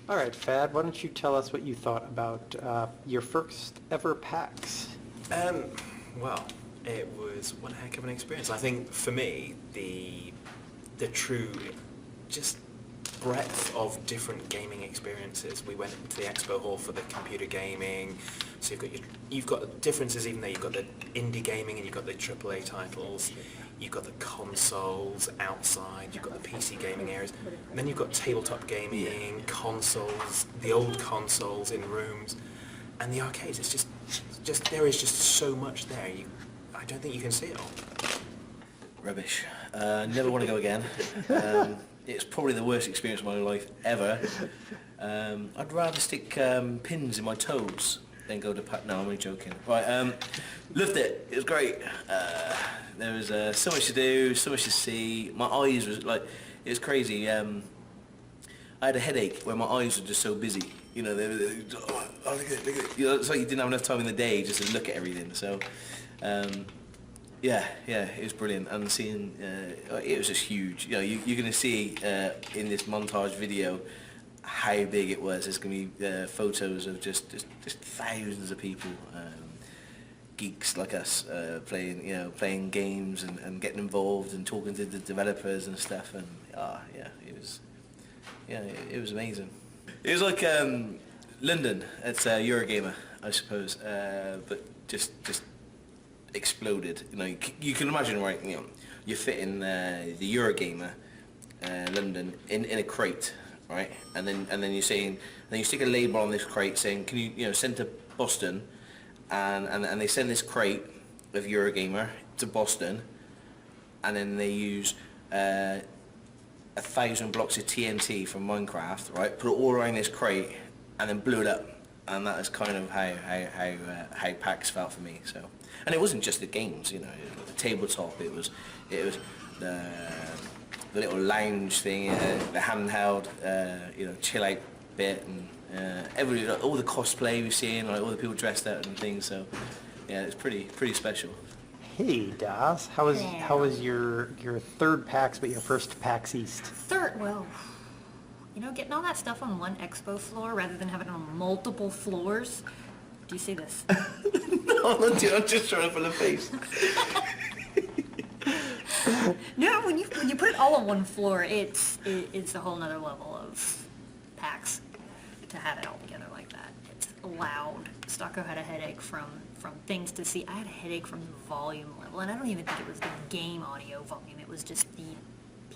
All right, Fad, why don't you tell us what you thought about your first ever PAX? Well, it was one heck of an experience. I think for me, the true just breadth of different gaming experiences. We went to the expo hall for the computer gaming, so you've got differences even there. You've got the indie gaming and you've got the AAA titles. You've got the consoles outside, you've got the PC gaming areas, and then you've got tabletop gaming, consoles, the old consoles in rooms, and the arcades. It's just there is just so much there. I don't think you can see it all. Rubbish. Never want to go again. It's probably the worst experience of my life ever. I'd rather stick pins in my toes than go to PAX. No, I'm only joking. Right, loved it. It was great. There was so much to do, so much to see. My eyes was like, it was crazy. I had a headache where my eyes were just so busy. You know, they oh, look at it, look at it. You know, it's like you didn't have enough time in the day just to look at everything. So, yeah, it was brilliant. And seeing, it was just huge. You know, you're going to see in this montage video how big it was. There's going to be photos of just thousands of people. Geeks like us playing games and getting involved and talking to the developers and stuff, and it was amazing. It was like London at Eurogamer, I suppose, but just exploded. You know, you can imagine, right? You know, you fit in the Eurogamer London in a crate, right? And then you're saying, then you stick a label on this crate saying, can you send to Boston. And they send this crate of Eurogamer to Boston, and then they use 1,000 blocks of TNT from Minecraft, right? Put it all around this crate, and then blew it up. And that is kind of how PAX felt for me. So, and it wasn't just the games, you know, the tabletop. It was the little lounge thing, the handheld, chill out bit, and all the cosplay we've seen, like all the people dressed up and things. So yeah, it's pretty special. Hey Das, how was your third PAX, but your first PAX East? Well, getting all that stuff on one expo floor rather than having it on multiple floors. Do you see this? No, I'm just trying to fill a face. No, when you put it all on one floor, it's a whole nother level of PAX. To have it all together like that. It's loud. Stocko had a headache from things to see. I had a headache from the volume level, and I don't even think it was the game audio volume. It was just the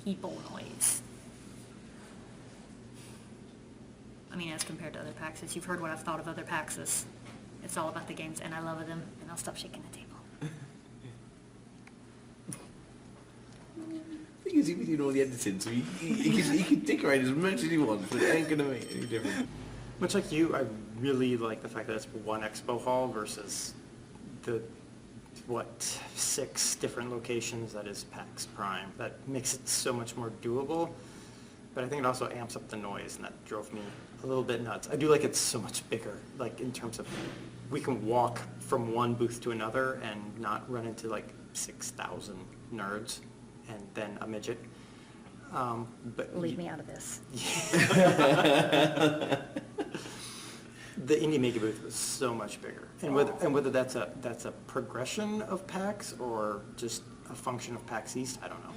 people noise. I mean, as compared to other PAXs, you've heard what I've thought of other PAXs. It's all about the games, and I love them, and I'll stop shaking the table. The thing is, he's doing all the editing, so he can dick around as much as he wants, but it ain't going to make any difference. Much like you, I really like the fact that it's one expo hall versus the, 6 different locations that is PAX Prime. That makes it so much more doable, but I think it also amps up the noise, and that drove me a little bit nuts. I do like it's so much bigger, like in terms of we can walk from one booth to another and not run into like 6,000 nerds and then a midget. But leave me out of this. The Indie Mega booth was so much bigger, and whether that's a progression of PAX or just a function of PAX East, I don't know.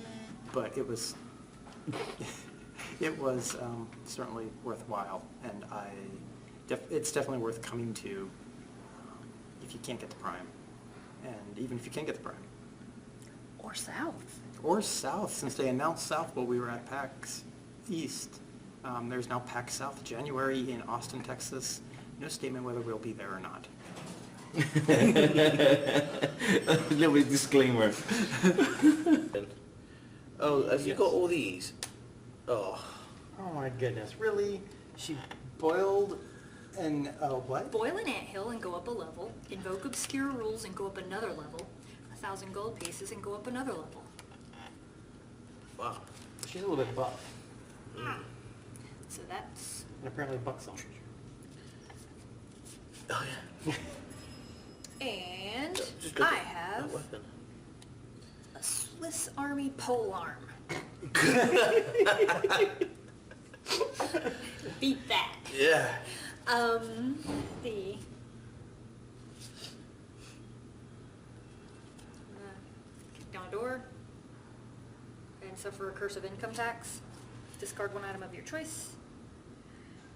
But it was certainly worthwhile, and it's definitely worth coming to if you can't get the Prime, and even if you can get the Prime. Or South, since they announced South while we were at PAX East. There's now PAX South January in Austin, Texas. No statement whether we'll be there or not. A little bit of disclaimer. Oh, have you got all these? Oh my goodness, really? She boiled an, what? Boil an anthill and go up a level, invoke obscure rules and go up another level, 1,000 gold pieces and go up another level. Wow. She's a little bit buff. So that's... And apparently buck some. Oh yeah. And I have a Swiss Army polearm. Beat that. Yeah. The kick down a door and suffer a curse of income tax. Discard one item of your choice.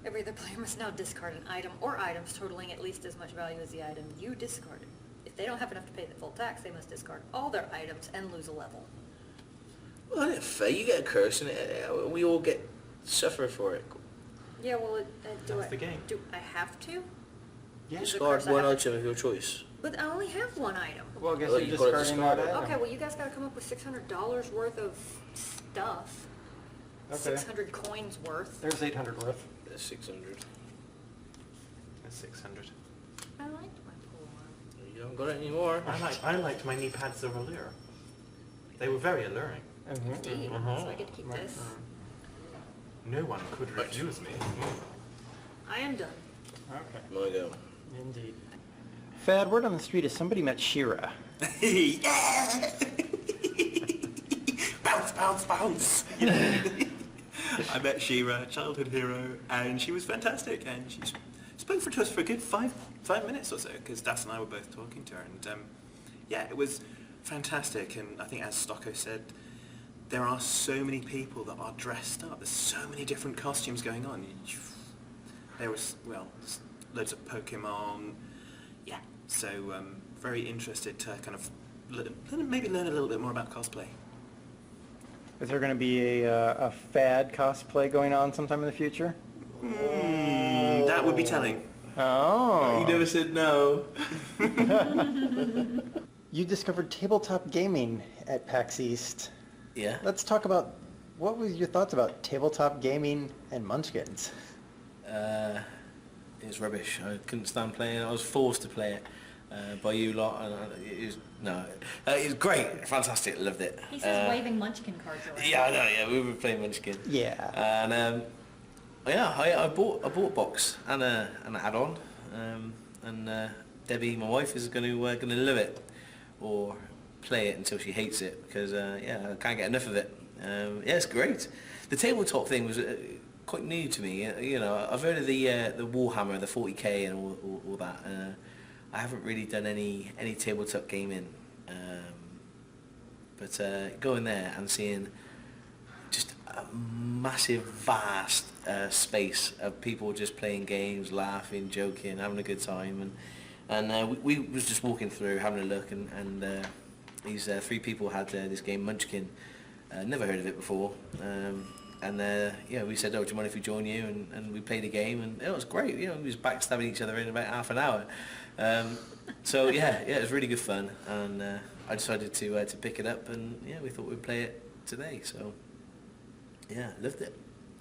Every other player must now discard an item or items totaling at least as much value as the item you discarded. If they don't have enough to pay the full tax, they must discard all their items and lose a level. Well, that's fair. You get a curse, and we all get suffer for it. Yeah, well, do That's the game. Do I have to? Yeah. Is the Discard curse I one have to- item of your choice. But I only have one item. Well, I guess Well, you're you've gotta discarding discard that it. item. Okay, well, you guys gotta come up with $600 worth of stuff. Okay. 600 coins worth. There's 800 worth. That's 600. That's 600. I liked my polearm. You haven't got it anymore. I liked my knee pads of allure. They were very alluring. Indeed. Uh-huh. So I get to keep this. No one could refuse me. I am done. Okay. My go. Indeed. Fad, word on the street is somebody met Shira. Yeah! Bounce, bounce, bounce! I met Shira, childhood hero, and she was fantastic. And she spoke to us for a good five minutes or so, because Das and I were both talking to her. And yeah, it was fantastic. And I think, as Stocko said, there are so many people that are dressed up. There's so many different costumes going on. There was, well, loads of Pokemon. Yeah, so very interested to kind of maybe learn a little bit more about cosplay. Is there going to be a Fad cosplay going on sometime in the future? That would be telling. Oh. You never said no. You discovered tabletop gaming at PAX East. Yeah. Let's talk about, what was your thoughts about tabletop gaming and Munchkins? It was rubbish. I couldn't stand playing it. I was forced to play it by you lot, and it was great, fantastic, loved it. He says waving Munchkin cards around. Yeah, I know. Yeah, we were playing Munchkin. Yeah. And yeah, I bought a box and an add-on, and Debbie, my wife, is gonna love it, or play it until she hates it, because yeah, I can't get enough of it. Yeah, it's great. The tabletop thing was quite new to me. You know, I've heard of the Warhammer, the 40k, and all that. I haven't really done any tabletop gaming, but going there and seeing just a massive, vast space of people just playing games, laughing, joking, having a good time, and we was just walking through, having a look, and these three people had this game Munchkin. Never heard of it before. And yeah, we said, oh, do you mind if we join you? And we played a game, and it was great. You know, we was backstabbing each other in about half an hour. So yeah, it was really good fun, and I decided to pick it up, and yeah, we thought we'd play it today. So yeah, loved it.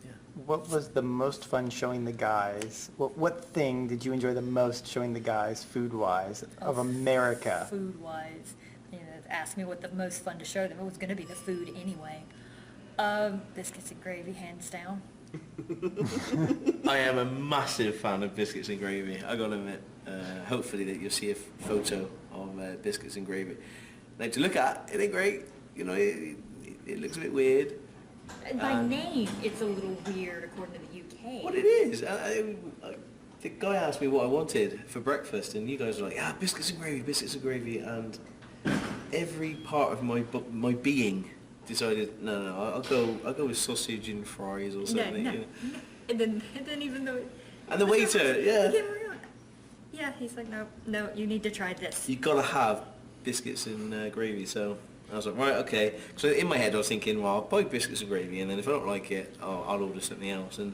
Yeah. What was the most fun showing the guys? What thing did you enjoy the most showing the guys, food-wise, of America? Food-wise, you know, ask me what the most fun to show them. It was going to be the food anyway. Biscuits and gravy, hands down. I am a massive fan of biscuits and gravy. I gotta admit. Hopefully that you'll see a photo of biscuits and gravy. Now to look at, it ain't great. You know, it looks a bit weird. By name, it's a little weird according to the UK. What it is, the guy asked me what I wanted for breakfast, and you guys were like, biscuits and gravy, and every part of my being decided, no, I'll go with sausage and fries or something. No. You know. And then even though... And the waiter, yeah. Yeah, he's like, no, you need to try this. You gotta have biscuits and gravy. So I was like, right, okay. So in my head I was thinking, well, I'll buy biscuits and gravy, and then if I don't like it, I'll order something else. And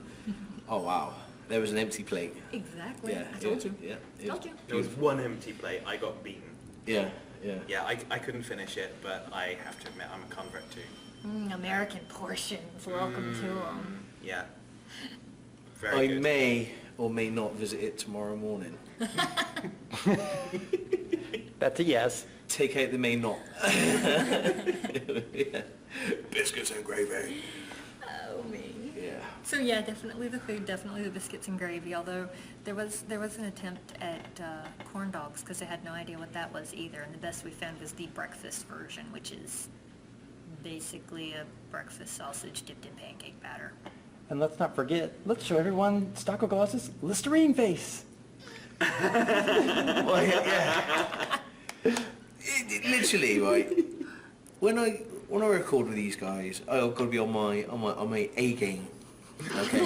oh wow, there was an empty plate. Exactly. Yeah, I told you. Yeah, Told you. There was one empty plate. I got beaten. Yeah. Yeah, I couldn't finish it, but I have to admit I'm a convert too. American portions, welcome to them. Yeah. I Very good. may or may not visit it tomorrow morning. That's a yes. Take out the may not. Yeah. Biscuits and gravy. Oh, me. Yeah. So yeah, definitely the food, definitely the biscuits and gravy, although there was an attempt at corn dogs, because they had no idea what that was either, and the best we found was the breakfast version, which is basically a breakfast sausage dipped in pancake batter. And let's not forget, let's show everyone Stocko Gloss's Listerine face. Well, yeah. Literally, right? When I record with these guys, I've got to be on my A game. Okay.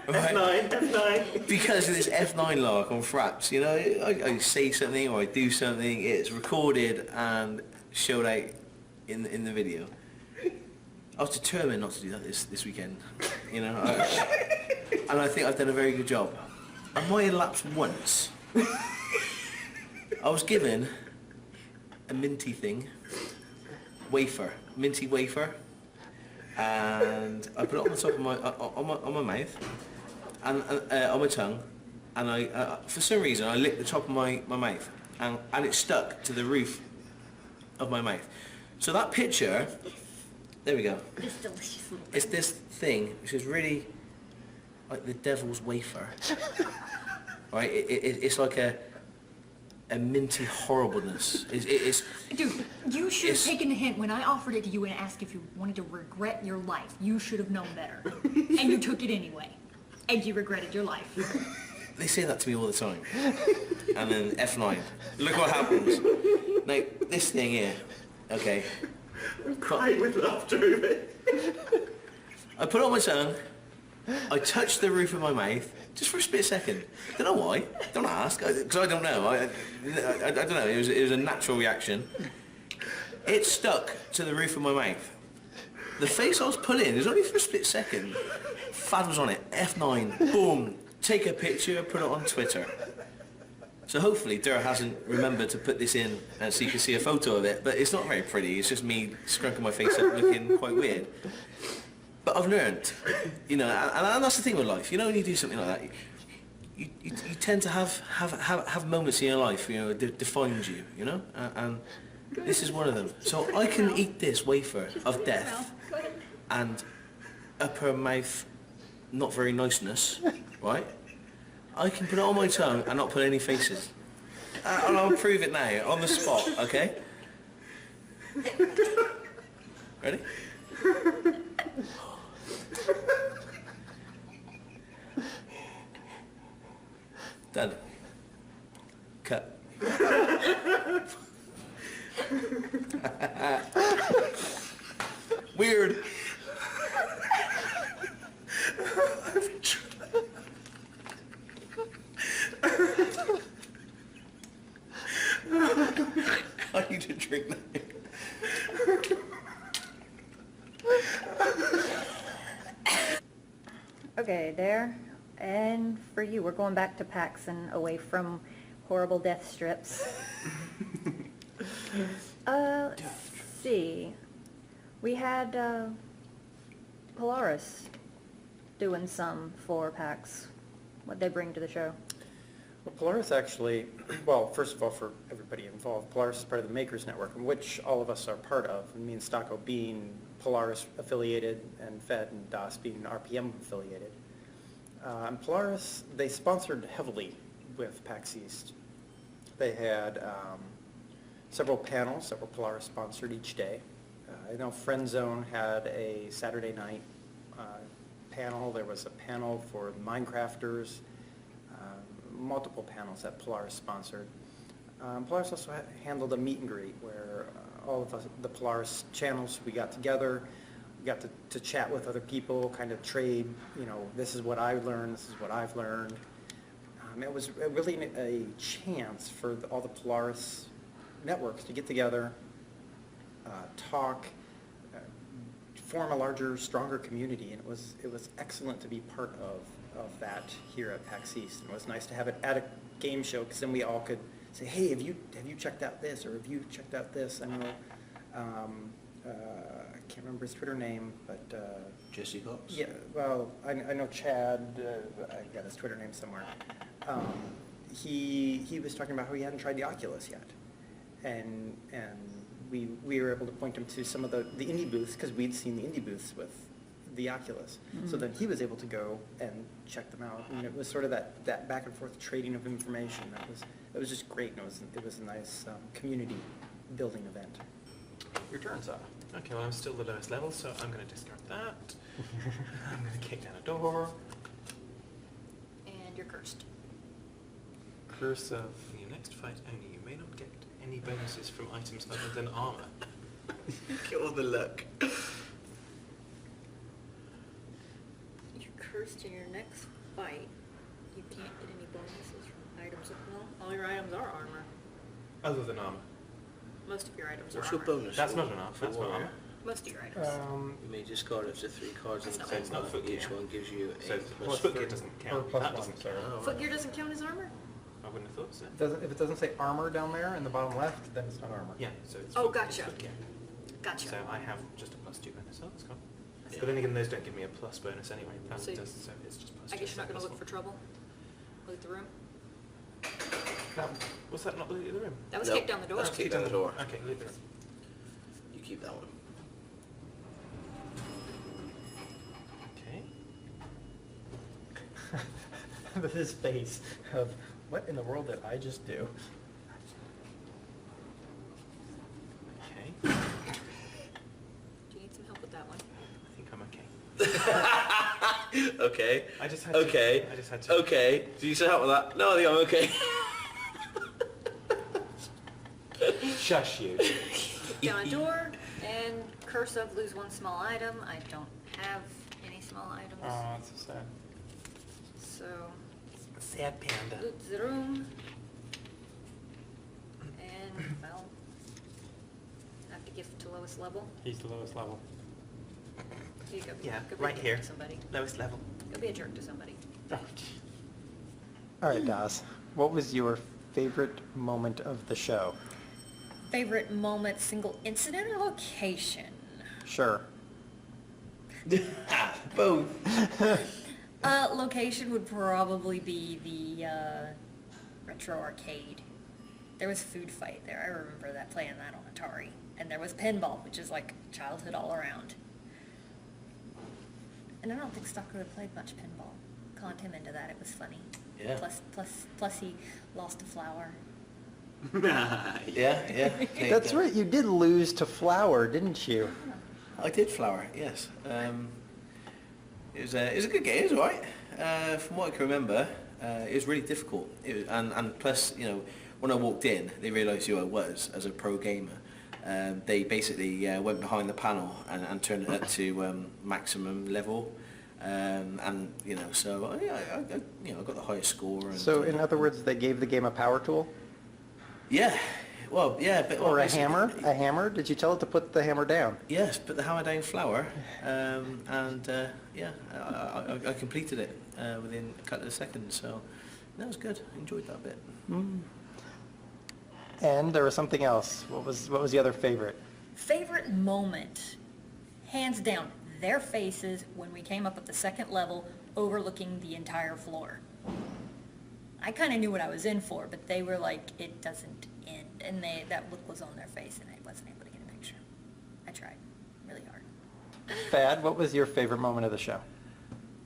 Right? F9. Because of this F9 lark on Fraps, you know, I say something or I do something, it's recorded and showed out in the video. I was determined not to do that this weekend, you know, and I think I've done a very good job. I might have lapsed once. I was given a minty thing, minty wafer, and I put it on the top of my on my mouth and on my tongue, and I for some reason I licked the top of my mouth, and it stuck to the roof of my mouth. So that picture, there we go. This delicious little It's this thing which is really like the devil's wafer. Right? It's like a minty horribleness. It's Dude, you should have It's- taken a hint when I offered it to you and asked if you wanted to regret your life. You should have known better. And you took it anyway. And you regretted your life. They say that to me all the time. And then F9. Look what happens. Now, this thing here, okay. I'm crying with laughter of it. I put it on my tongue. I touched the roof of my mouth just for a split second. Don't know why. Don't ask, because I don't know. I don't know. It was a natural reaction. It stuck to the roof of my mouth. The face I was putting is only for a split second. Fad was on it. F9. Boom. Take a picture. Put it on Twitter. So hopefully Durr hasn't remembered to put this in, and so you can see a photo of it. But it's not very pretty. It's just me scrunking my face up, looking quite weird. But I've learned, you know, and that's the thing with life. You know, when you do something like that, you tend to have moments in your life, you know, that defines you, you know, and this is one of them. So I can eat this wafer of death and upper mouth not very niceness, right? I can put it on my tongue and not put any faces. And I'll prove it now, on the spot, okay? Ready? Done. Cut. Weird. I need to drink that. Okay, there. And for you, we're going back to PAX and away from horrible death strips. Let's see. We had Polaris doing some for PAX. What'd they bring to the show? Well, Polaris actually, well, first of all, for everybody involved, Polaris is part of the Makers Network, which all of us are part of. And me and Stocko being Polaris affiliated, and Fed and DOS being RPM affiliated. And Polaris, they sponsored heavily with PAX East. They had several panels that were Polaris sponsored each day. I know Friend Zone had a Saturday night panel. There was a panel for Minecrafters, multiple panels that Polaris sponsored. Polaris also handled a meet and greet where all of us, the Polaris channels, we got together, we got to chat with other people, kind of trade, you know, this is what I learned, this is what I've learned. It was really a chance for all the Polaris networks to get together, talk, form a larger, stronger community, and it was excellent to be part of that here at PAX East. And it was nice to have it at a game show, because then we all could say, hey, have you checked out this, or have you checked out this? I know, I can't remember his Twitter name, but Jesse Cox? yeah, well, I know Chad, I got his Twitter name somewhere. He was talking about how he hadn't tried the Oculus yet, and we were able to point him to some of the indie booths, because we'd seen the indie booths with the Oculus. So then he was able to go and check them out, and it was sort of that back and forth trading of information. That was just great, and it was a nice community building event. Your turn, Sal. Okay, well I'm still the lowest level, so I'm going to discard that. I'm going to kick down a door. And you're cursed. Curse of... For your next fight only, you may not get any bonuses from items other than armor. Get all the luck. You're cursed in your next fight. You can't get any bonuses from items. Well, all your items are armor. Other than armor. Most of your items What's are your armor. bonus? That's for- not an armor. for That's not warrior? armor. Most of your items. You may discard up to 3 cards in That's the not So it's not combat. footgear. Each one gives you a So plus footgear 3. doesn't Or count. plus That one, doesn't sorry. count. Oh, Footgear doesn't count as armor? I wouldn't have thought so. If it doesn't say armor down there in the bottom left, then it's not armor. Yeah, so it's Oh, footgear, it's gotcha. footgear. Gotcha. So I have just a +2 bonus. Oh, that's cool. Yeah. But then again, those don't give me a plus bonus anyway. That So- does, so it's just +2. I guess you're not so going to look +1. for trouble? Loot the room? Was that not the loot of the room? That was No, kicked down the door. that's kicked down the door. Okay, loot the room. You keep that one. Okay. This face of, what in the world did I just do? Okay. Do you need some help with that one? I think I'm okay. Okay. I just had Okay. to. I just had to. Okay. Do you need some help with that? No, I think I'm okay. Shush you. Kick down a door, and curse of lose 1 small item. I don't have any small items. Oh, that's so sad. So, Sad panda. loot the room. And, well, have to give to lowest level. He's the lowest level. You go, Yeah, go be a right dick here. to somebody. Lowest level. Go be a jerk to somebody. All right, Daz. What was your favorite moment of the show? Favorite moment, single incident, or location? Sure. Both. Location would probably be the retro arcade. There was a food fight there. I remember that, playing that on Atari. And there was pinball, which is like childhood all around. And I don't think Stalker had played much pinball. Conned him into that. It was funny. Yeah. Plus he lost a flower. Yeah. That's right, you did lose to Flower, didn't you? I did flower, yes. It was a good game, it was alright. From what I can remember, it was really difficult. And plus, you know, when I walked in, they realised who I was as a pro gamer. They basically went behind the panel and turned it up to maximum level. And you know, so yeah, I got the highest score. And, So in other words, they gave the game a power tool? yeah, well, yeah, but Or a obviously- hammer? A hammer? Did you tell it to put the hammer down? Yes, put the hammer down flour, and yeah, I completed it within a couple of seconds. So that was good. I enjoyed that bit. And there was something else. What was the other favorite? Favorite moment, hands down, their faces when we came up at the second level overlooking the entire floor. I kind of knew what I was in for, but they were like, it doesn't end. And that look was on their face and I wasn't able to get a picture. I tried really hard. Thad, what was your favorite moment of the show?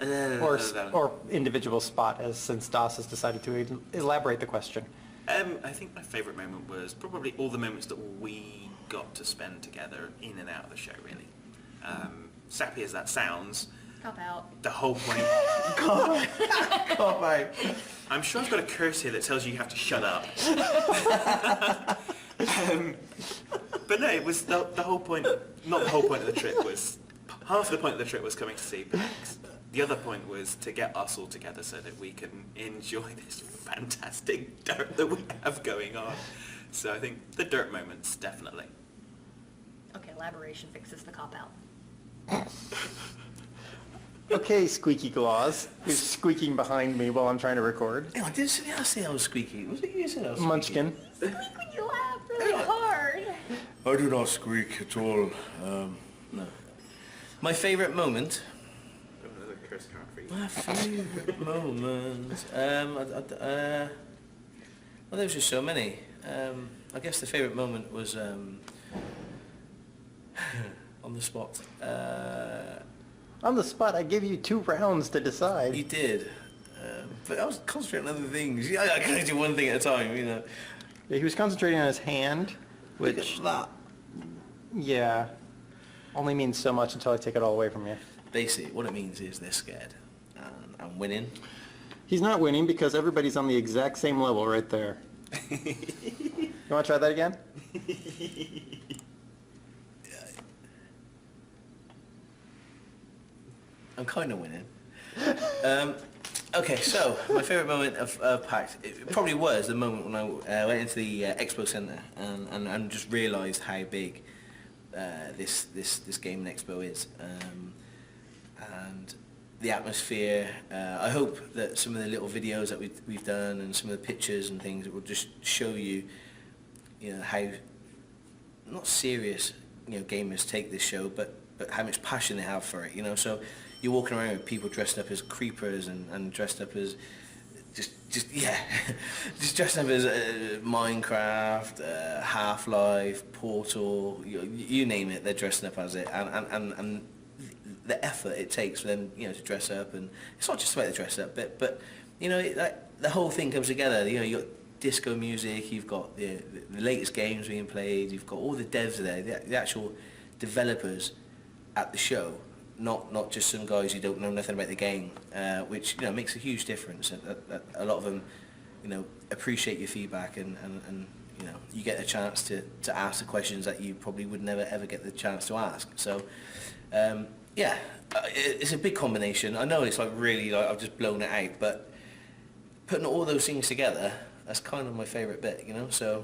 Or individual spot, as since Das has decided to elaborate the question. I think my favourite moment was probably all the moments that we got to spend together in and out of the show, really. Sappy as that sounds, Cop out. the whole point... Oh my. I'm sure I've got a curse here that tells you have to shut up. But no, it was the whole point, not the whole point of the trip was, half the point of the trip was coming to see PAX. The other point was to get us all together so that we can enjoy this fantastic dirt that we have going on. So I think the dirt moments, definitely. Okay, elaboration fixes the cop out. Okay, Squeaky Claus, who's squeaking behind me while I'm trying to record. Hang on, did I say I was squeaky? Was it you said I was squeaky? Munchkin. Squeak when you laugh really hard. I do not squeak at all. No. My favourite moment. Another curse card for you. My favourite moment. Well, there was just so many. I guess the favourite moment was on the spot. On the spot, I gave you 2 rounds to decide. You did, but I was concentrating on other things. Yeah, I can only do one thing at a time, you know. He was concentrating on his hand, Look which, at that. yeah. Only means so much until I take it all away from you. Basically, what it means is they're scared. And I'm winning. He's not winning because everybody's on the exact same level right there. You want to try that again? I'm kind of winning. Okay, so my favourite moment of PAX, it probably was the moment when I went into the expo centre and just realised how big this gaming expo is. And the atmosphere, I hope that some of the little videos that we've done and some of the pictures and things will just show you, how, not serious, gamers take this show, but how much passion they have for it, so you're walking around with people dressed up as creepers and dressed up as just dressed up as Minecraft, Half-Life, Portal, you name it, they're dressing up as it, and the effort it takes for them, to dress up, and it's not just about the dress up bit, but the whole thing comes together. You got disco music, you've got the latest games being played, you've got all the devs there, the actual developers at the show, not just some guys who don't know nothing about the game, which makes a huge difference. A lot of them, appreciate your feedback, and you get a chance to ask the questions that you probably would never ever get the chance to ask. So. It's a big combination. I know it's really I've just blown it out, but putting all those things together, that's kind of my favourite bit, So,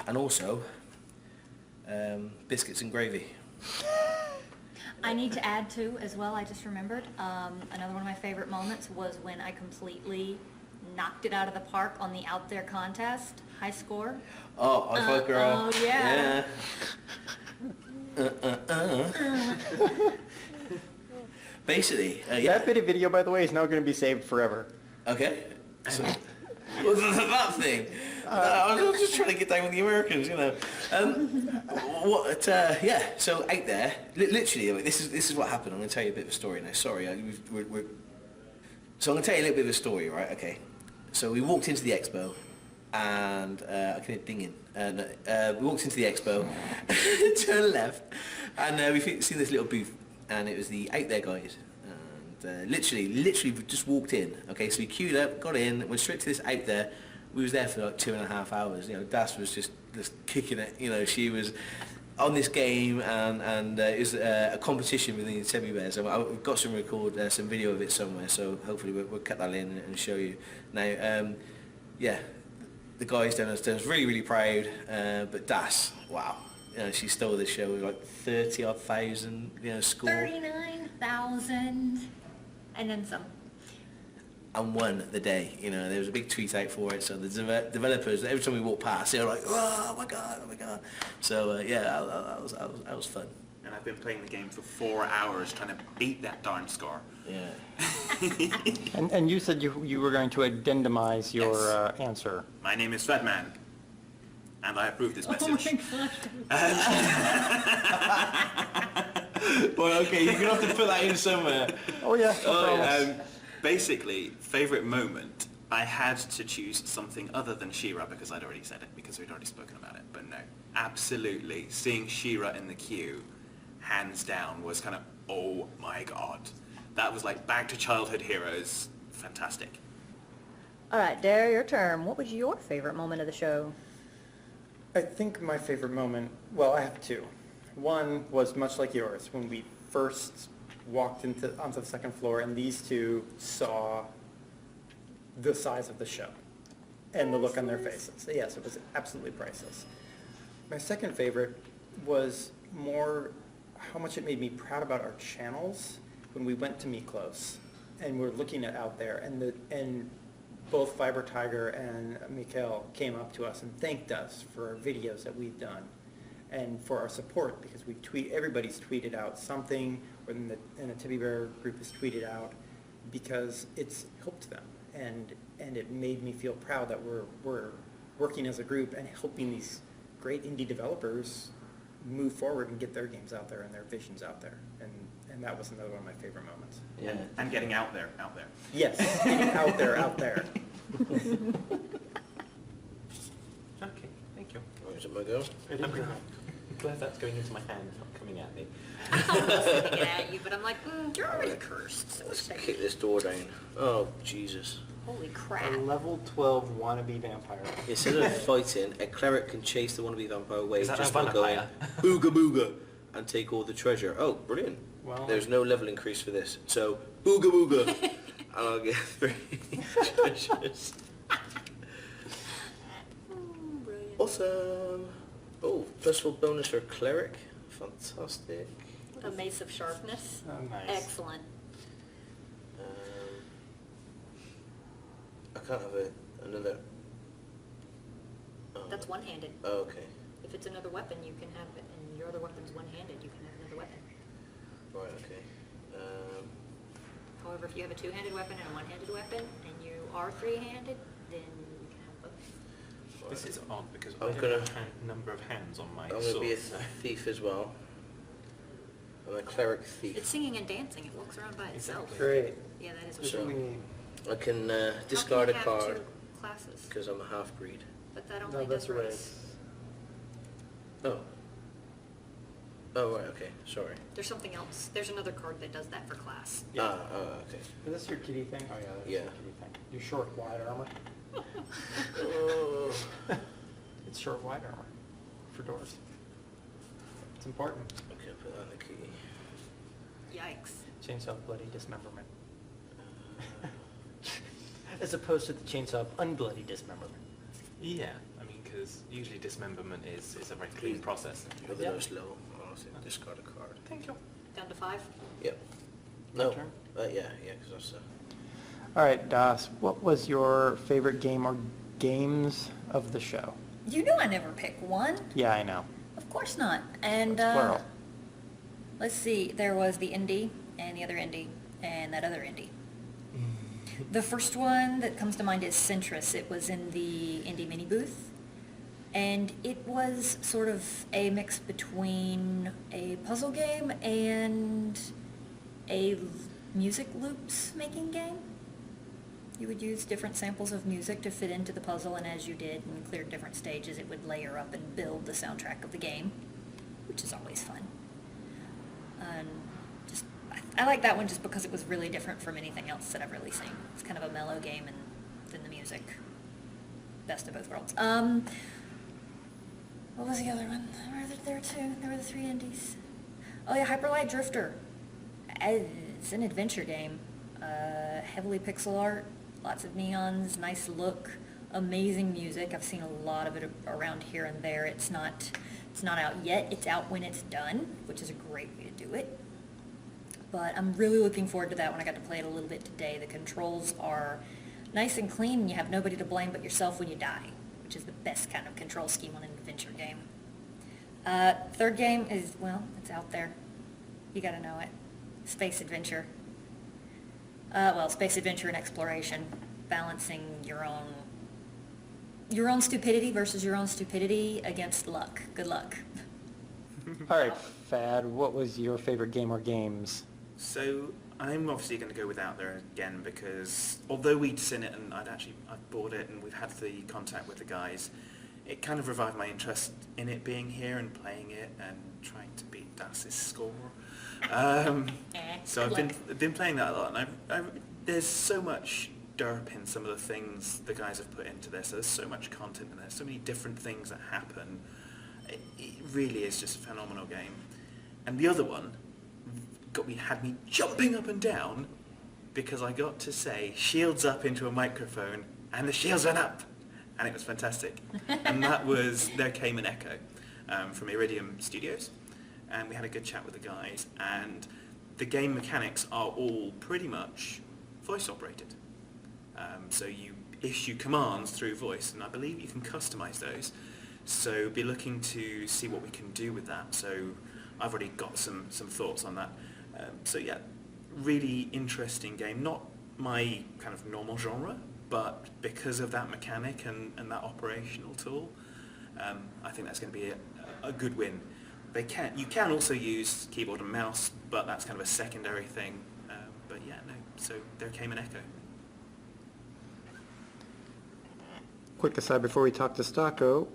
and also biscuits and gravy. I need to add too, as well, I just remembered, another one of my favorite moments was when I completely knocked it out of the park on the Out There contest, high score. Oh, I fuck girl. Oh, yeah. Basically, That bit of video, by the way, is now going to be saved forever. Okay. So, that thing. I was just trying to get down with the Americans, So out there, literally, this is what happened. I'm going to tell you a bit of a story now. Sorry, so I'm going to tell you a little bit of a story, right? Okay. So we walked into the expo, and I can hear dinging. And we walked into the expo, turned left, and we've seen this little booth, and it was the Out There guys. And literally we just walked in. Okay, so we queued up, got in, went straight to this Out There. We was there for like 2.5 hours. Das was just kicking it. She was on this game, and it was a competition within the TebbyBear. So I've got some some video of it somewhere. So hopefully we'll cut that in and show you. Now, the guys downstairs really, really proud, but Das, wow, she stole the show with like 30-odd thousand, score. 39,000, and then some. And won the day. There was a big tweet out for it, so the developers, every time we walked past, they were like, oh my god. So that was fun. And I've been playing the game for 4 hours trying to beat that darn score. Yeah. And you said you were going to addendamize your Yes. answer. My name is PHaddman, and I approve this message. Well, okay, you're going to have to put that in somewhere. Oh yeah. no problem. Basically, favourite moment, I had to choose something other than She-Ra because I'd already said it, because we'd already spoken about it. But no, absolutely, seeing She-Ra in the queue, hands down, was kind of, oh my god. That was like back to childhood heroes. Fantastic. All right, Dare, your turn. What was your favorite moment of the show? I think my favorite moment, well, I have two. One was much like yours, when we first walked onto the second floor and these two saw the size of the show and the look on their faces. Yes, it was absolutely priceless. My second favorite was more how much it made me proud about our channels when we went to Meet Close and we're looking at Out There, and both Fiber Tiger and Mikhail came up to us and thanked us for our videos that we've done and for our support, because everybody's tweeted out something, or in the TebbyBear group has tweeted out, because it's helped them, and it made me feel proud that we're working as a group and helping these great indie developers move forward and get their games out there and their visions out there, and that was another one of my favorite moments. Yeah. And getting out there. Yes, getting out there. Okay, thank you. Is it my go? glad that's going into my hand, not coming at me. I'm not looking at you, but I'm like, you're already cursed. So Let's stay. kick this door down. Oh, Jesus. Holy A crap. level 12 wannabe vampire. Instead of fighting, a cleric can chase the wannabe vampire away Is that just a by going vampire? booga booga and take all the treasure. Oh, brilliant. Well- There's no level increase for this. So, booga booga. And I'll get 3 treasures. Brilliant. Awesome. Oh, festival bonus for cleric. Fantastic. A mace of sharpness. Oh, nice. Excellent. I can't have another. Oh. That's one-handed. Oh, okay. If it's another weapon, you can have it, and your other weapon's one-handed, you can have another weapon. Right, okay. However, if you have a two-handed weapon and a one-handed weapon, and you are three-handed, then you can have both. This is odd because I'm I don't gonna- have a number of hands on my I'm going to sword. be a so- thief as well. I'm a cleric thief. It's singing and dancing. It walks around by itself. Exactly. Great. Yeah, that is That's So- what we need. I can How discard a can you have card two classes? because I'm a half-breed. But that No, only that's does right. race. Oh. Oh, right, okay. Sorry. There's something else. There's another card that does that for class. Yeah. Okay. Is this your kitty thing? Oh, yeah, that's Yeah. your kitty thing. Your short, wide armor. Oh. It's short, wide armor for doors. It's important. Okay, I'll put that in the key. Yikes. Chainsaw of bloody dismemberment. As opposed to the chainsaw of unbloody dismemberment. Yeah, I mean, because usually dismemberment is a very clean process. With the Yeah. nose low. I'll say discard a card. Thank you. Down to 5? Yep. My No. turn? Yeah, because that's... All right, Das, what was your favorite game or games of the show? You know I never pick one. Yeah, I know. Of course not. And It's plural. let's see. There was the indie and the other indie and that other indie. The first one that comes to mind is Centris. It was in the indie mini booth. And it was sort of a mix between a puzzle game and a music loops making game. You would use different samples of music to fit into the puzzle, and as you did and cleared different stages, it would layer up and build the soundtrack of the game, which is always fun. And I like that one just because it was really different from anything else that I've really seen. It's kind of a mellow game, and then the music, best of both worlds. What was the other one? There were two. There were the 3 indies. Oh yeah, Hyperlight Drifter. It's an adventure game. Heavily pixel art, lots of neons, nice look, amazing music. I've seen a lot of it around here and there. It's not out yet. It's out when it's done, which is a great way to do it. But I'm really looking forward to that one. I got to play it a little bit today. The controls are nice and clean, and you have nobody to blame but yourself when you die, which is the best kind of control scheme on an adventure game. Third game is, well, it's out there. You gotta know it. Space Adventure. Space Adventure and exploration. Balancing your own stupidity versus your own stupidity against luck. Good luck. All right, Fad, what was your favorite game or games? So I'm obviously going to go with Out There again because although we'd seen it and I've bought it and we've had the contact with the guys, it kind of revived my interest in it being here and playing it and trying to beat Das's score. So I've been playing that a lot, and there's so much derp in some of the things the guys have put into this. There's so much content in there, so many different things that happen. It really is just a phenomenal game. And the other one had me jumping up and down because I got to say shields up into a microphone and the shields went up, and it was fantastic. And that was There Came an Echo from Iridium Studios, and we had a good chat with the guys, and the game mechanics are all pretty much voice operated. So you issue commands through voice, and I believe you can customize those. So be looking to see what we can do with that. So I've already got some thoughts on that. So yeah, really interesting game. Not my kind of normal genre, but because of that mechanic and that operational tool, I think that's going to be a good win. You can also use keyboard and mouse, but that's kind of a secondary thing. But yeah, no. So There Came an Echo. Quick aside before we talk to Stocko,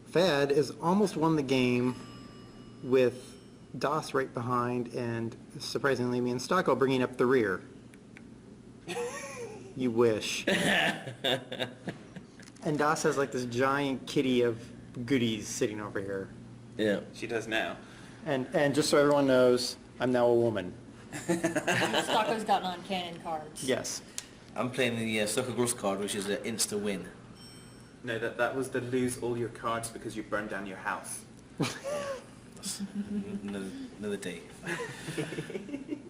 Fad has almost won the game with DOS right behind, and surprisingly, me and Stocko bringing up the rear. You wish. And DOS has like this giant kitty of goodies sitting over here. Yeah. She does now. And just so everyone knows, I'm now a woman. Stocko's gotten on cannon cards. Yes. I'm playing the Sucker Growth card, which is an insta-win. No, that was the lose all your cards because you burned down your house. That's another day.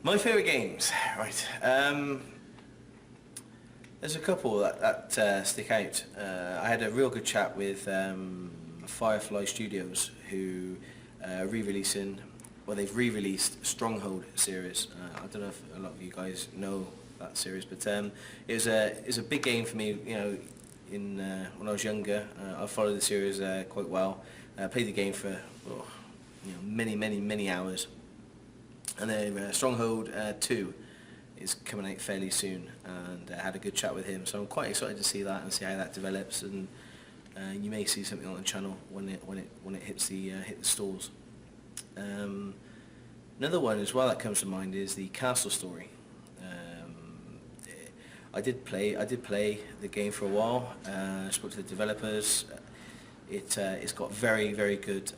My favourite games, right. There's a couple that stick out. I had a real good chat with Firefly Studios, who re-releasing, well, they've re-released Stronghold series. I don't know if a lot of you guys know that series, but it was a big game for me. You know, when I was younger, I followed the series quite well. I played the game for many hours, and then Stronghold 2 is coming out fairly soon, and I had a good chat with him, so I'm quite excited to see that and see how that develops, and you may see something on the channel when it hits the stores. Another one as well that comes to mind is the Castle Story. I did play the game for a while. I spoke to the developers. It's got very, very good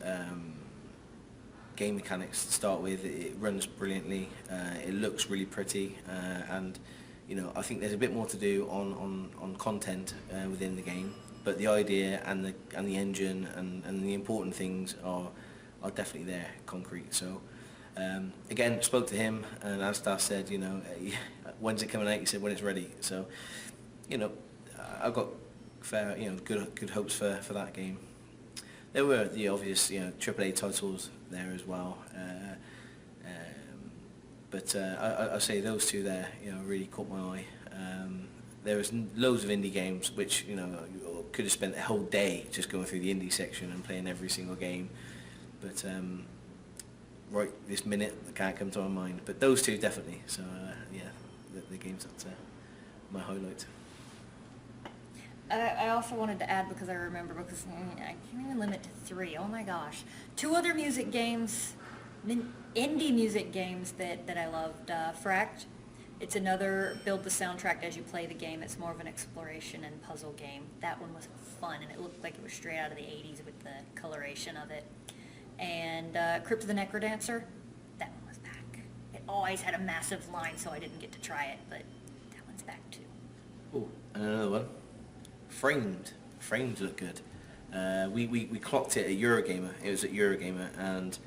game mechanics to start with. It runs brilliantly. It looks really pretty, and I think there's a bit more to do on content within the game. But the idea and the engine and the important things are definitely there, concrete. So again, spoke to him, and as Daz said, when's it coming out? He said when it's ready. So I've got fair, good hopes for that game. There were the obvious, AAA titles there as well, but I say those two there, really caught my eye. There was loads of indie games which could have spent the whole day just going through the indie section and playing every single game, but right this minute I can't come to my mind. But those two definitely. So the games that's my highlight. I also wanted to add, because I remember, because I can't even limit to 3. Oh my gosh. 2 other music games, indie music games that I loved. Fracked. It's another build the soundtrack as you play the game. It's more of an exploration and puzzle game. That one was fun, and it looked like it was straight out of the 80s with the coloration of it. And Crypt of the Necrodancer, that one was back. It always had a massive line, so I didn't get to try it, but that one's back too. Oh, and another one. Framed looked good. We clocked it at Eurogamer. It was at Eurogamer, and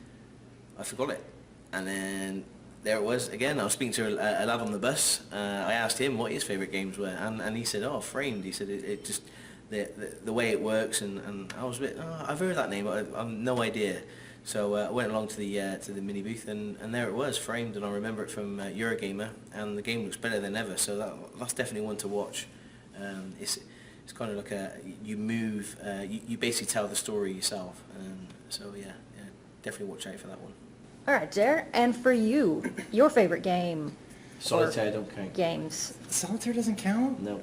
I forgot it. And then there it was again. I was speaking to a lad on the bus. I asked him what his favourite games were, and he said, "Oh, Framed." He said it just the way it works, and I was a bit. Oh, I've heard that name, but I've no idea. So I went along to the mini booth, and there it was, Framed, and I remember it from Eurogamer, and the game looks better than ever. So that's definitely one to watch. It's kind of like you move, you basically tell the story yourself, and so yeah, definitely watch out for that one. All right, Jer, and for you, your favorite game? Solitaire don't count. Games. Solitaire doesn't count? No.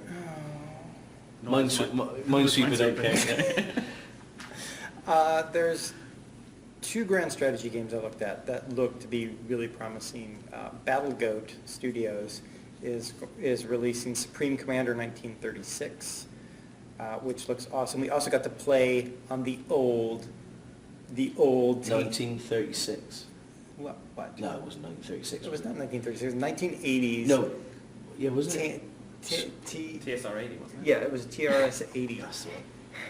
No, Minesweeper don't count. There's 2 grand strategy games I looked at that look to be really promising. Battle Goat Studios is releasing Supreme Commander 1936, which looks awesome. We also got to play on the old 1936. What? No, it wasn't 1936. It was not 1936. It was 1980s. No. Yeah, wasn't it? TSR 80, wasn't it? Yeah, it was TRS 80. That's the one.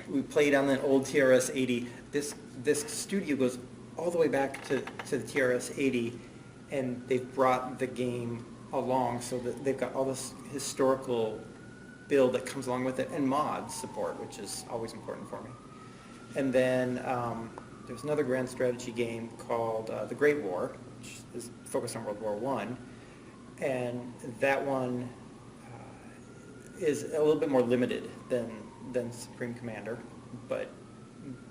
We played on the old TRS 80. This studio goes all the way back to the TRS 80, and they've brought the game along so that they've got all this historical build that comes along with it, and mod support, which is always important for me. And then there's another grand strategy game called The Great War, which is focused on World War I, and that one is a little bit more limited than Supreme Commander, but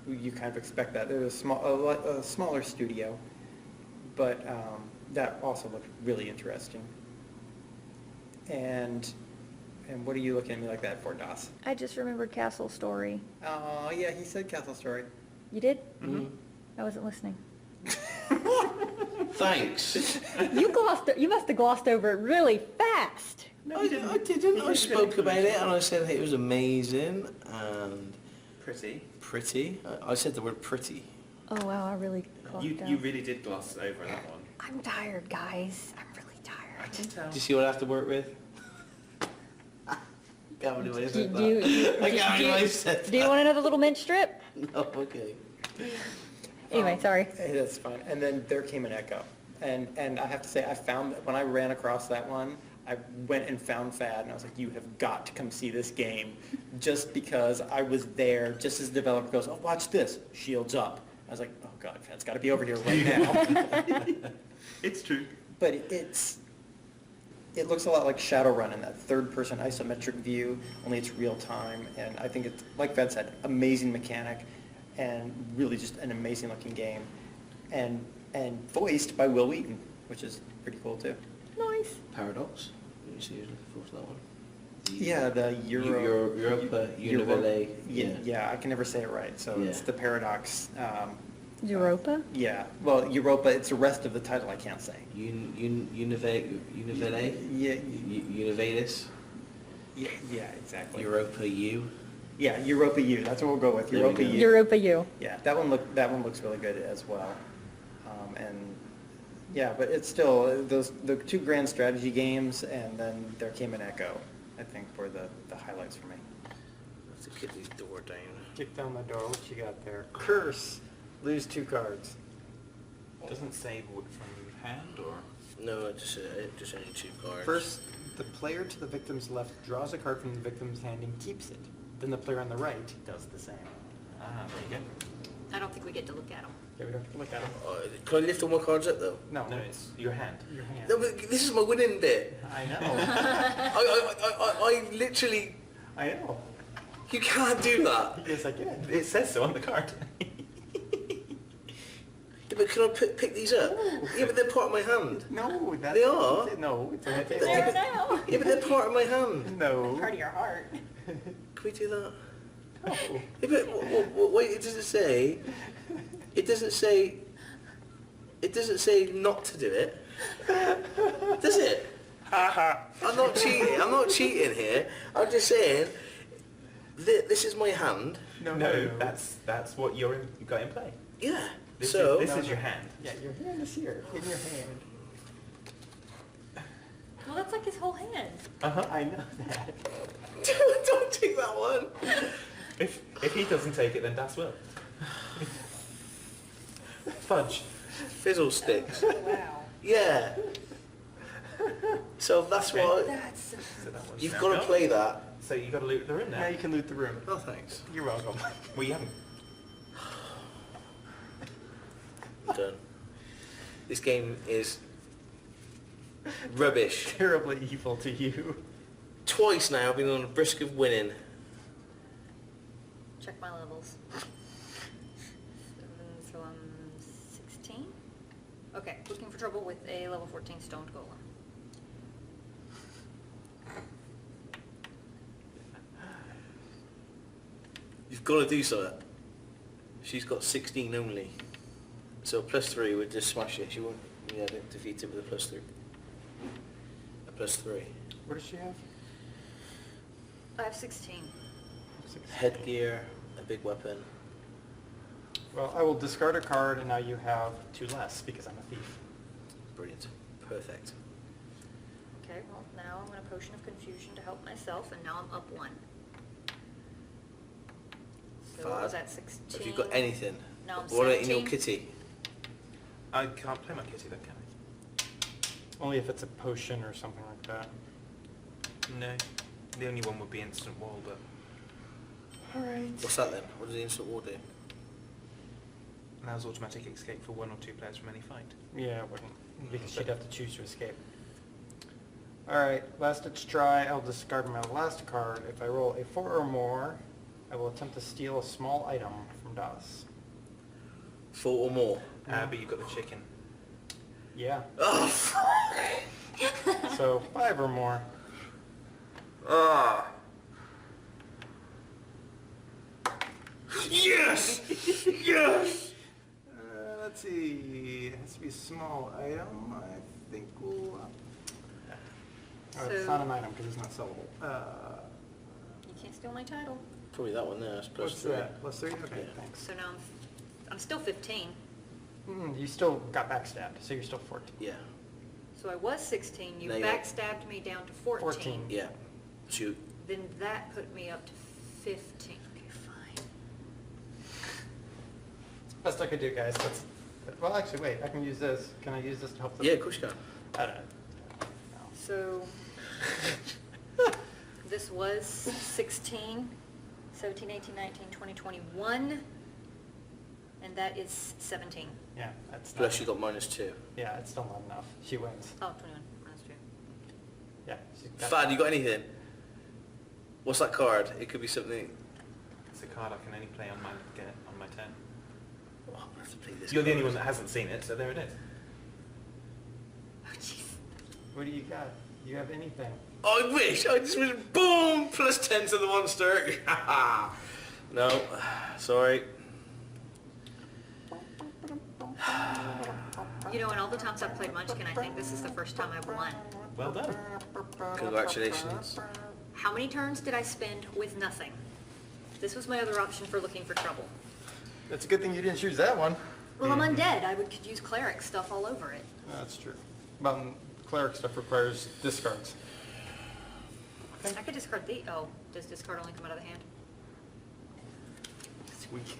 you kind of expect that. There's a smaller studio, but that also looked really interesting. And what are you looking at me like that for, Das? I just remembered Castle Story. Oh, yeah, he said Castle Story. You did? Mm-hmm. I wasn't listening. Thanks. You must have glossed over it really fast. I didn't. I spoke about it and I said it was amazing and Pretty. I said the word pretty. Oh wow, I really clocked You out. really did gloss over that one. I'm tired, guys. I'm really tired. Do you see what I have to work with? Can't believe I said Do you- that. I can't believe I said Do you want another little mint strip? that. No, okay. Anyway, sorry. Hey, that's fine. And then there came an Echo. And I have to say, I found, when I ran across that one, I went and found PHaddman, and I was like, you have got to come see this game, just because I was there, just as the developer goes, oh, watch this, shields up. I was like, oh God, PHaddman's got to be over here right now. It's true. But it looks a lot like Shadowrun in that third-person isometric view, only it's real time, and I think it's, like Ved said, amazing mechanic, and really just an amazing-looking game, and voiced by Will Wheaton, which is pretty cool too. Nice. Paradox. You see who's looking forward to that one? Yeah, the Europa Univale. Yeah, I can never say it right, so it's Yeah. the Paradox. Europa? Yeah, well, Europa, it's the rest of the title I can't say. Univale? Yeah, Univalis? yeah, exactly. Europa U? Yeah, Europa U, that's what we'll go with, There we Europa go. U. Europa U. Yeah, that one looks really good as well. And yeah, but it's still, the two grand strategy games, and then there came an Echo, I think, were the highlights for me. Let's kick this door down. Kick down the door, what you got there? Curse, lose 2 cards. Doesn't say what from hand or? No, just only 2 cards. First, the player to the victim's left draws a card from the victim's hand and keeps it. Then the player on the right does the same. Ah, there you go. I don't think we get to look at them. Yeah, we don't have to look at them. Can I lift all my cards up though? No, No, it's your hand. your hand. No, but this is my winning bit. I know. I literally, I know. you can't do that. Yes, I can. It says so on the card. Yeah, but can I pick these up? Yeah, but they're part of my hand. No, that's... They are? No, it's on the There table. now. Yeah, but they're part of my hand. No. Part of your heart. Can we do that? No. Yeah, but wait, it doesn't say. It doesn't say not to do it. Does it? I'm not cheating. I'm not cheating here. I'm just saying. This is my hand. No, that's what you got in play. Yeah. This So. is your hand. Yeah, your hand is here, in your hand. Well, that's like his whole hand. Uh-huh. I know that. Don't take that one. If he doesn't take it, then Das will. Fudge. Fizzle sticks. Wow. Yeah. So that's why That's So that one's you've now got to gone. play that. So you got to loot the room now. Now you can loot the room. Oh, thanks. You're welcome. Well, you haven't. Done. This game is rubbish. Terribly evil to you. Twice now I've been on the brisk of winning. Check my levels. So I'm 16? Okay, looking for trouble with a level 14 stoned golem. You've got to do something. She's got 16 only. So +3 would just smash it. She won't defeat it with a +3. A +3. What does she have? I have 16. Headgear, a big weapon. Well, I will discard a card, and now you have 2 less, because I'm a thief. Brilliant. Perfect. Okay, well, now I'm going to Potion of Confusion to help myself, and now I'm up 1. So what was Fab. that, 16? Have you got anything? No, I'm What in 17. your kitty? I can't play my kitty, then, can I? Only if it's a potion or something like that. No. The only one would be Instant Wall, but... Alright. What's that then? What does the instant war do? allows automatic escape for 1 or 2 players from any fight. Yeah, it wouldn't, because she'd have to choose to escape. Alright, last ditch try, I'll discard my last card. If I roll a 4 or more, I will attempt to steal a small item from Das. 4 or more. But you've got the chicken. Yeah, Oh, fuck! so 5 or more. Ah! Yes! Yes! Let's see, it has to be a small item, I think we'll, oh, it's So- not an item because it's not sellable. You can't steal my title. Probably that one there, that's plus What's 3. that, plus 3? Okay, Yeah. thanks. So now I'm still 15. You still got backstabbed, so you're still 14. Yeah, So I was 16. You Now you're- backstabbed me down to 14. 14. yeah. Shoot. Then that put me up to 15. Okay, fine. Best I could do, guys. Well, actually, wait, I can use this. Can I use this to help them? Yeah, of course you can. I don't know. So this was 16, 17, 18, 19, 20, 21, and that is 17. Yeah, that's not. Plus you got -2. Yeah, it's still not enough. She wins. Oh, 21, that's true. Yeah. She got- Fad, you got anything? What's that card? It could be something. It's a card I can only play on my turn. Oh, I'm gonna have to play this. You're the card. only one that hasn't seen it, so there it is. Oh, jeez. What do you got? Do you have anything? I wish! I just was boom! +10 to the monster! No, sorry. You know, in all the times I've played Munchkin, I think this is the first time I've won. Well done. Congratulations. How many turns did I spend with nothing? This was my other option for looking for trouble. It's a good thing you didn't choose that one. Well, I'm undead. Could use cleric stuff all over it. That's true. Well, cleric stuff requires discards. I could discard the. Oh, does discard only come out of the hand? Sweet.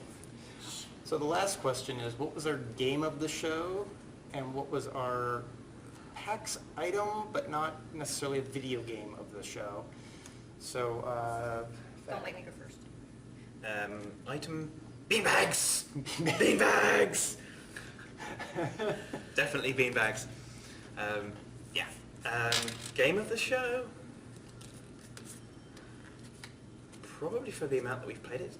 So the last question is, what was our game of the show, and what was our PAX item, but not necessarily a video game of the show? So, Don't make me go first. Item beanbags. Beanbags. Definitely beanbags. Yeah. Game of the show. Probably for the amount that we've played it.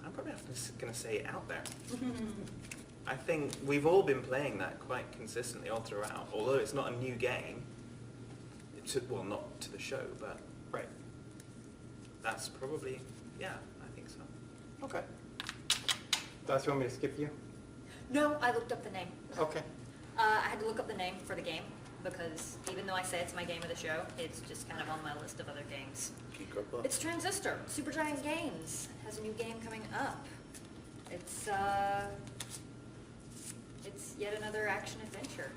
I'm probably going to say Out There. I think we've all been playing that quite consistently all throughout. Although it's not a new game. Well, not to the show, but right. that's probably, yeah, I think so. Okay. Does you want me to skip you? No, I looked up the name. Okay. I had to look up the name for the game because even though I say it's my game of the show, it's just kind of on my list of other games. It's Transistor. Supergiant Games has a new game coming up. It's yet another action adventure.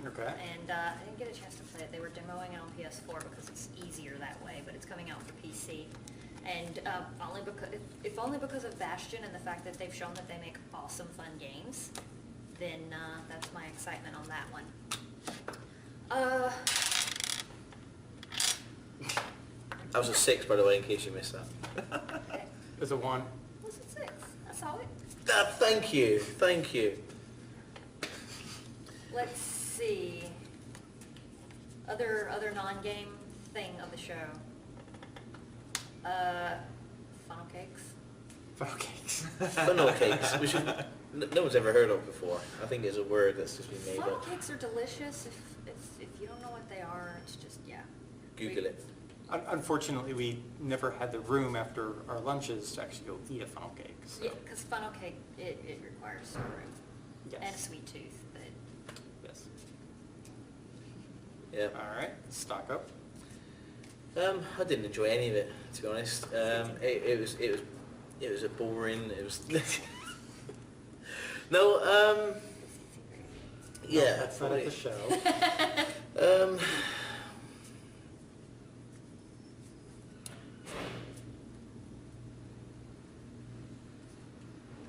Okay. And I didn't get a chance to play it. They were demoing it on PS4 because it's easier that way, but it's coming out for PC. And if only because of Bastion and the fact that they've shown that they make awesome, fun games, then that's my excitement on that one. That was a 6, by the way, in case you missed that. Okay. There's a 1. Was it 6? I saw it. Thank you, thank you. Let's see. Other non-game thing of the show. Funnel cakes. Funnel cakes. Funnel cakes, which no one's ever heard of before. I think it's a word that's just been made Funnel up. cakes are delicious. If you don't know what they are, it's just, yeah. Google it. Unfortunately, we never had the room after our lunches to actually go eat a funnel cake. So. Yeah, because funnel cake, it requires some room. Yes. And a sweet tooth, but Yes. Yeah. All right. Stock up. I didn't enjoy any of it, to be honest. It was a boring. It was. No. Yeah. No, that's not at the show.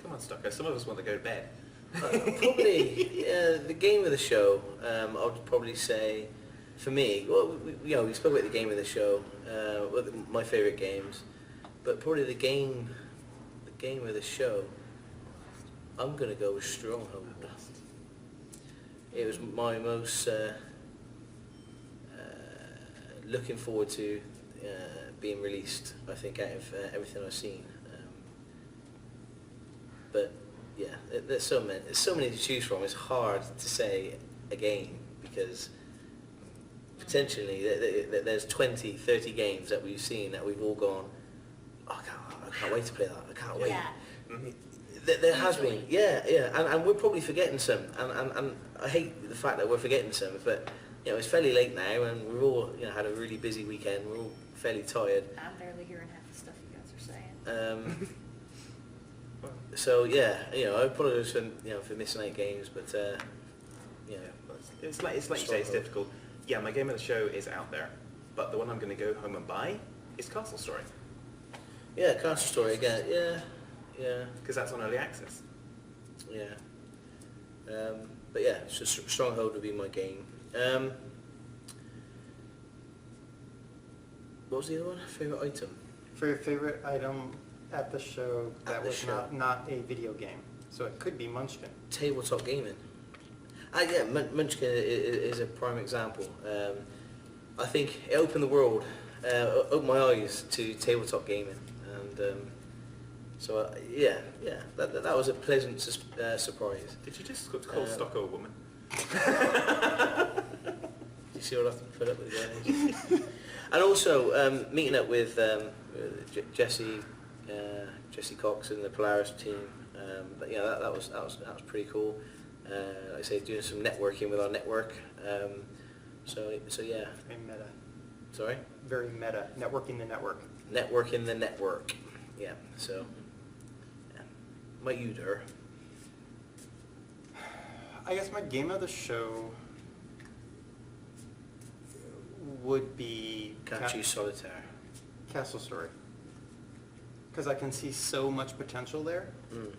Come on, Stocker. Some of us want to go to bed. Probably the game of the show. I would probably say, for me, well, we spoke about the game of the show, my favourite games, but probably the game of the show. I'm gonna go with Stronghold. It was my most looking forward to being released. I think out of everything I've seen. But yeah, there's so many to choose from. It's hard to say a game because potentially there's 20, 30 games that we've seen that we've all gone, oh, I can't wait to play that. I can't wait. yeah. There has been, Easily. yeah, and we're probably forgetting some, and I hate the fact that we're forgetting some, but it's fairly late now, and we've all had a really busy weekend. We're all fairly tired. I'm barely hearing half the stuff you guys are saying. So yeah, I apologise for missing 8 games, but It's like you say, it's Stronghold. difficult. Yeah, my game of the show is out there, but the one I'm going to go home and buy is Castle Story, yeah, Castle Story again, yeah, because that's on early access. yeah. But yeah, so Stronghold would be my game. What was the other one? Favourite item? For your favorite item at the show At that the was show. not a video game. So it could be Munchkin. Tabletop gaming. Yeah, Munchkin is a prime example. I think it opened the world, opened my eyes to tabletop gaming, and so yeah, that was a pleasant surprise. Did you just call Stocko a woman? You see what I have to put up with, guys. And also meeting up with Jesse Cox and the Polaris team. But that was pretty cool. Like I say, doing some networking with our network. So yeah. Very meta. Sorry. Very meta. Networking the network. Networking the network. Yeah. So. Yeah. My Uder. I guess my game of the show would be Can't choose solitaire. Castle Story. Because I can see so much potential there. Mm.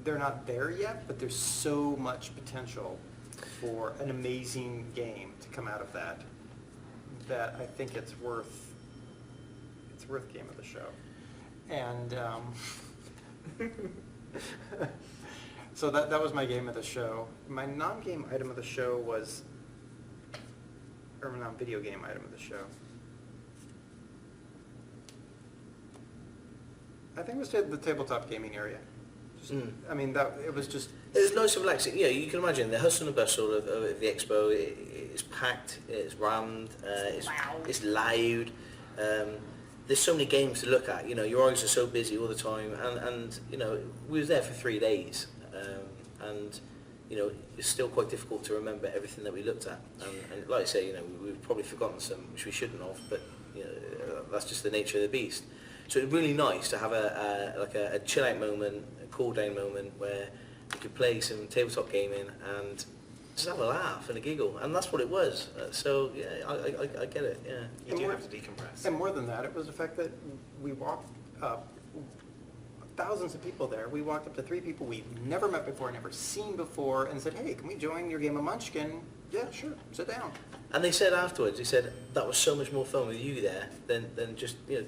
They're not there yet, but there's so much potential for an amazing game to come out of that I think it's worth game of the show. And so that was my game of the show. My non-game item of the show was, or my non-video game item of the show, I think it was the tabletop gaming area. I mean, it was just... It was nice and relaxing. You can imagine the hustle and bustle of the expo. It's packed, it's rammed, it's loud. There's so many games to look at. Your eyes are so busy all the time. And we was there for 3 days. And it's still quite difficult to remember everything that we looked at. And like I say, we've probably forgotten some, which we shouldn't have, but that's just the nature of the beast. So it's really nice to have a chill out moment, a cool down moment where you could play some tabletop gaming and just have a laugh and a giggle, and that's what it was. So yeah, I get it. Yeah. You do have to decompress. And more than that, it was the fact that we walked up, thousands of people there. We walked up to 3 people we've never met before, never seen before, and said, hey, can we join your game of Munchkin? Yeah, sure, sit down. And they said afterwards, that was so much more fun with you there than just the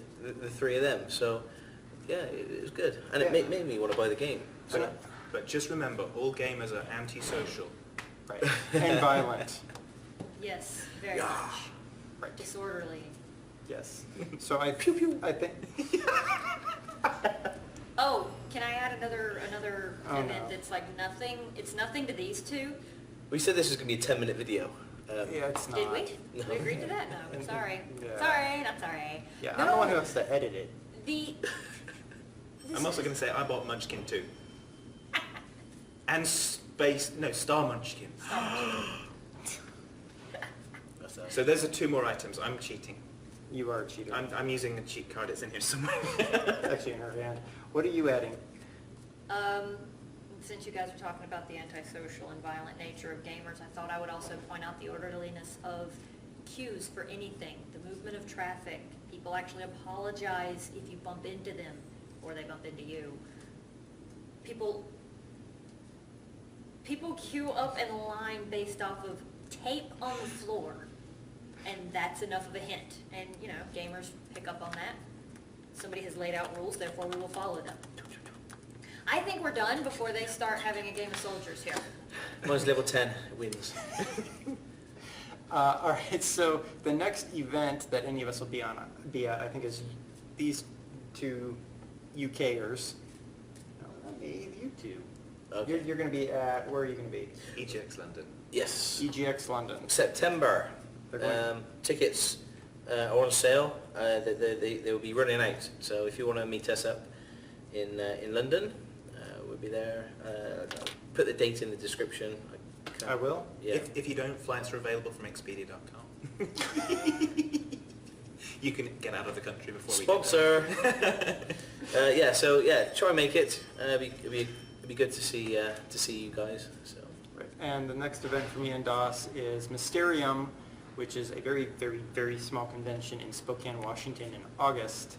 3 of them. So yeah, it was good, and it made me want to buy the game. So. But just remember, all gamers are antisocial. Right. And violent. Yes, very much. Right. Disorderly. Yes. So I think... Oh, can I add another Oh, event no. that's like nothing, it's nothing to these two? We said this was going to be a 10-minute video. Yeah, it's not. Did we? No. We agreed to that? No, I'm sorry. Yeah. Sorry, not sorry. Yeah, No, I'm the one who has to edit it. I'm also going to say I bought Munchkin too. And Star Munchkin. So those are 2 more items. I'm cheating. You are a cheater. I'm using a cheat card. It's in here somewhere. It's actually in her hand. What are you adding? Since you guys are talking about the antisocial and violent nature of gamers, I thought I would also point out the orderliness of queues for anything, the movement of traffic. People actually apologize if you bump into them or they bump into you. People queue up in line based off of tape on the floor, and that's enough of a hint. And, gamers pick up on that. Somebody has laid out rules, therefore we will follow them. I think we're done before they start having a game of soldiers here. Mine's level 10, it wins. All right, so the next event that any of us will be at, I think, is these 2 UKers. No, not me, you 2. Okay. You're going to be at, where are you going to be? EGX London. Yes. EGX London. September. They're going- Tickets are on sale. They will be running out. So if you want to meet us up in London, we'll be there. Put the date in the description. I will. Yeah. If you don't, flights are available from Expedia.com. You can get out of the country before we Sponsor. Yeah. So yeah, try and make it. It'd be good to see you guys. So. Right. And the next event for me and DOS is Mysterium, which is a very, very, very small convention in Spokane, Washington in August.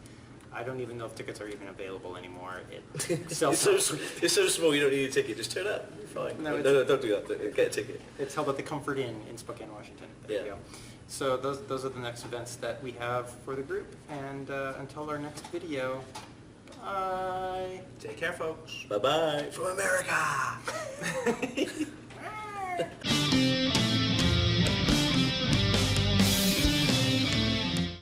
I don't even know if tickets are even available anymore. It sells It's so small you don't need a ticket. Just turn up. You're fine. No, No, don't do that. Get a ticket. It's held at the Comfort Inn in Spokane, Washington. There you Yeah. go. So those are the next events that we have for the group. And until our next video, bye. Take care, folks. Bye bye from America.